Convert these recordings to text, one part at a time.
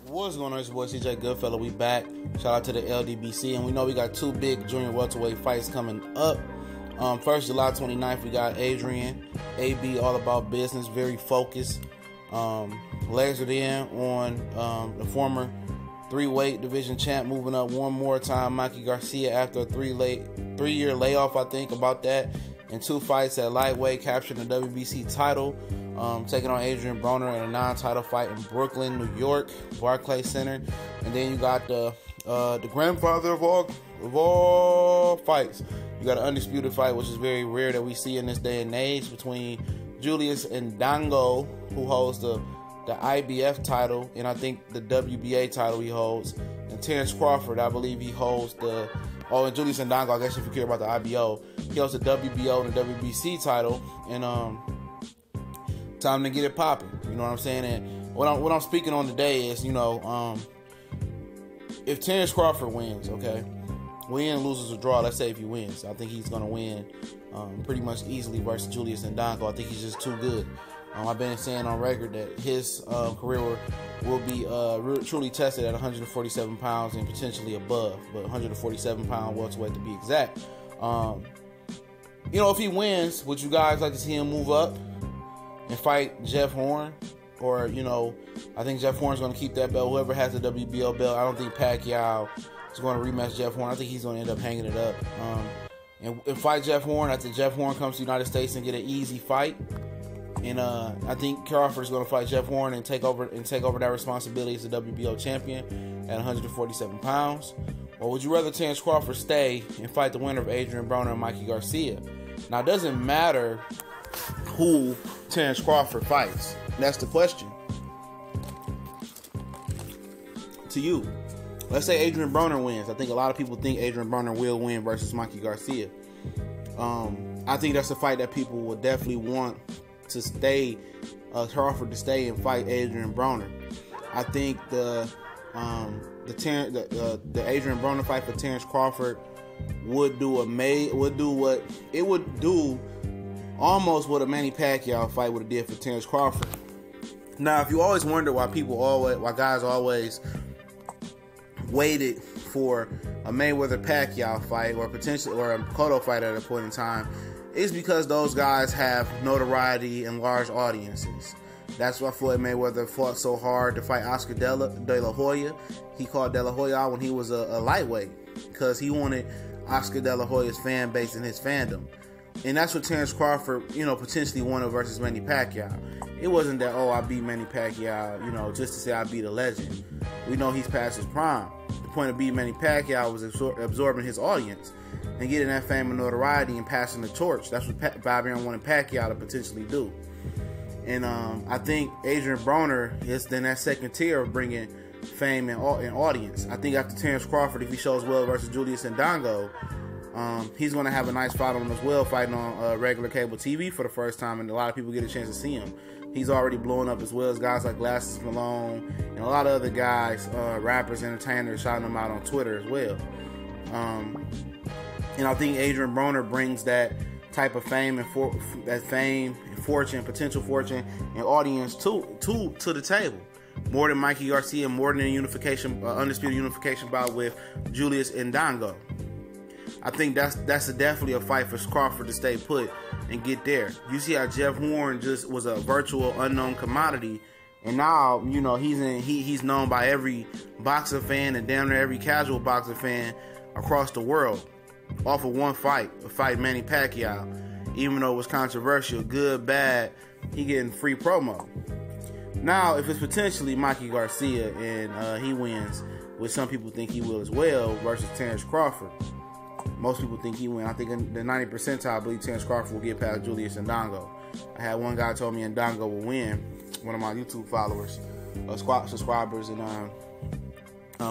What's going on? It's your boy CJ Goodfellow. We back. Shout out to the LDBC. And we know we got two big Junior Welterweight fights coming up. First, July 29th, we got Adrien, AB, all about business, very focused. Lasered in on the former 3-weight division champ, moving up one more time, Mikey Garcia, after a 3-year layoff, I think, about that. And 2 fights at lightweight, capturing the WBC title. Taking on Adrien Broner in a non-title fight in Brooklyn, New York, Barclays Center. And then you got the grandfather of all fights. You got an undisputed fight, which is very rare that we see in this day and age, between Julius Indongo, who holds the IBF title, and I think the WBA title he holds, and Terence Crawford, I believe he holds and Julius Indongo, I guess if you care about the IBO, he holds the WBO and the WBC title, and time to get it popping, you know what I'm saying? And what I'm speaking on today is, if Terence Crawford wins, okay, win, loses, or draw, let's say if he wins, I think he's going to win pretty much easily versus Julius Indongo. I think he's just too good. I've been saying on record that his career will be truly tested at 147 pounds and potentially above, but 147-pound welterweight to be exact. If he wins, would you guys like to see him move up and fight Jeff Horn? Or, I think Jeff Horn's going to keep that belt. Whoever has the WBO belt, I don't think Pacquiao is going to rematch Jeff Horn. I think he's going to end up hanging it up. And fight Jeff Horn. I think Jeff Horn comes to the United States and get an easy fight. And I think Crawford's going to fight Jeff Horn and take over that responsibility as the WBO champion at 147 pounds. Or would you rather Terence Crawford stay and fight the winner of Adrien Broner and Mikey Garcia? Now, it doesn't matter who Terence Crawford fights. That's the question. To you, let's say Adrien Broner wins. I think a lot of people think Adrien Broner will win versus Mikey Garcia. I think that's a fight that people will definitely want to stay, Crawford to stay and fight Adrien Broner. I think the Adrien Broner fight for Terence Crawford would do almost what a Manny Pacquiao fight would have did for Terence Crawford. Now, if you always wonder why guys always waited for a Mayweather-Pacquiao fight or a Cotto fight at a point in time, it's because those guys have notoriety and large audiences. That's why Floyd Mayweather fought so hard to fight Oscar De La Hoya. He called De La Hoya out when he was a lightweight because he wanted Oscar De La Hoya's fan base and his fandom. And that's what Terence Crawford, potentially wanted versus Manny Pacquiao. It wasn't that, I beat Manny Pacquiao, just to say I beat a legend. We know he's past his prime. The point of beating Manny Pacquiao was absorbing his audience and getting that fame and notoriety and passing the torch. That's what Bobby wanted Pacquiao to potentially do. And I think Adrien Broner is then that second tier of bringing fame and audience. I think after Terence Crawford, if he shows well versus Julius Indongo, he's going to have a nice fight on as well, fighting on regular cable TV for the first time, and a lot of people get a chance to see him. He's already blowing up as well as guys like Glasses Malone and a lot of other guys, rappers, entertainers, shouting him out on Twitter as well. And I think Adrien Broner brings that type of fame and fortune, potential fortune, and audience to the table. More than Mikey Garcia, more than a undisputed unification bout with Julius Indongo. I think that's definitely a fight for Crawford to stay put and get there. You see how Jeff Horn just was a virtual unknown commodity, and now he's known by every boxer fan and damn near every casual boxer fan across the world off of one fight, Manny Pacquiao. Even though it was controversial, good, bad, he getting free promo. Now, if it's potentially Mikey Garcia and he wins, which some people think he will as well, versus Terence Crawford. Most people think he win. I think in the 90th percentile, I believe Terence Crawford will get past Julius Indongo. I had one guy told me Indongo will win, one of my YouTube followers, subscribers, and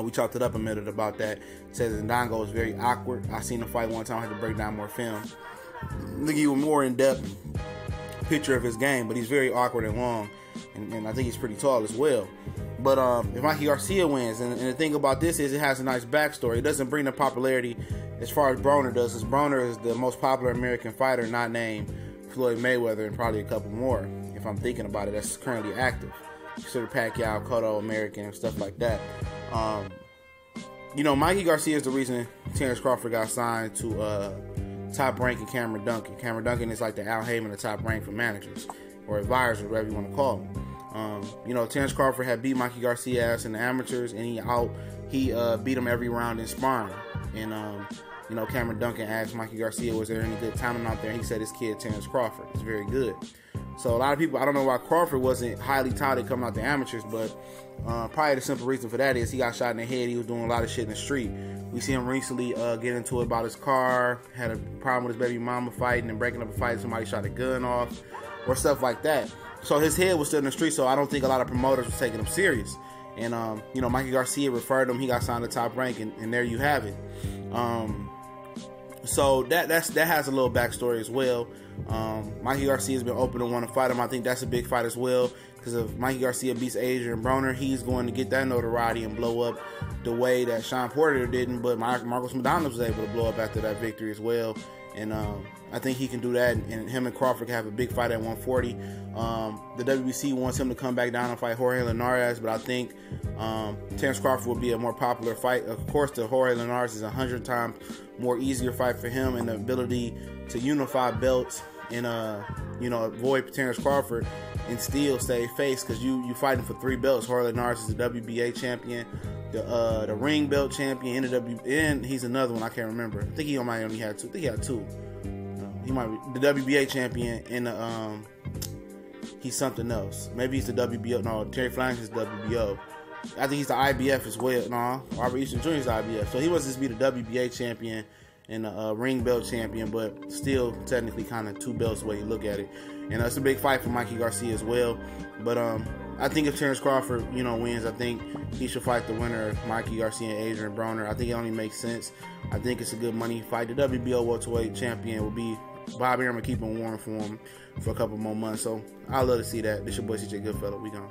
we chopped it up a minute about that. Says Indongo is very awkward. I seen him fight one time. I had to break down more film to give you a more in-depth picture of his game, but he's very awkward and long, and I think he's pretty tall as well. But if Mikey Garcia wins, and the thing about this is it has a nice backstory. It doesn't bring the popularity as far as Broner does, because Broner is the most popular American fighter not named Floyd Mayweather and probably a couple more, if I'm thinking about it, that's currently active. considered Pacquiao, Cotto American, and stuff like that. You know, Mikey Garcia is the reason Terence Crawford got signed to Top Rank and Cameron Duncan. Cameron Duncan is like the Al Heyman of Top Rank for managers or advisors, whatever you want to call them. You know, Terence Crawford had beat Mikey Garcia ass in the amateurs, and he beat him every round in sparring. And you know, Cameron Duncan asked Mikey Garcia, was there any good talent out there? And he said his kid Terence Crawford is very good. So a lot of people, I don't know why Crawford wasn't highly touted coming out the amateurs, but probably the simple reason for that is he got shot in the head. He was doing a lot of shit in the street. We see him recently get into it about his car, had a problem with his baby mama fighting and breaking up a fight. Somebody shot a gun off or stuff like that. So his head was still in the street, so I don't think a lot of promoters were taking him serious. And, you know, Mikey Garcia referred him. He got signed to Top Rank, and there you have it. So that has a little backstory as well. Mikey Garcia has been open to want to fight him. I think that's a big fight as well, because if Mikey Garcia beats Adrien Broner, he's going to get that notoriety and blow up the way that Sean Porter didn't, but Marcos Maidana was able to blow up after that victory as well. And I think he can do that, and him and Crawford can have a big fight at 140. The WBC wants him to come back down and fight Jorge Linares, but I think Terence Crawford will be a more popular fight. Of course, the Jorge Linares is 100 times more easier fight for him, and the ability to unify belts and you know, avoid Terence Crawford and still stay face, because you fighting for 3 belts. Jorge Linares is the WBA champion, the ring belt champion, and he's another one I can't remember. I think he might only had 2. I think he had 2. He might be the WBA champion, and he's something else. Maybe he's the WBO. No, Terry Flanagan is WBO. I think he's the IBF as well. No, Robert Easton Jr. is the IBF. So he was just be the WBA champion and the ring belt champion, but still technically kind of 2 belts the way you look at it. And it's a big fight for Mikey Garcia as well. But I think if Terence Crawford, you know, wins, I think he should fight the winner of Mikey Garcia and Adrien Broner. I think it only makes sense. I think it's a good money fight. The WBO welterweight champion will be Bob Arum, keep him warm for him for a couple more months. So I love to see that. This your boy CJ Goodfellow. We gone.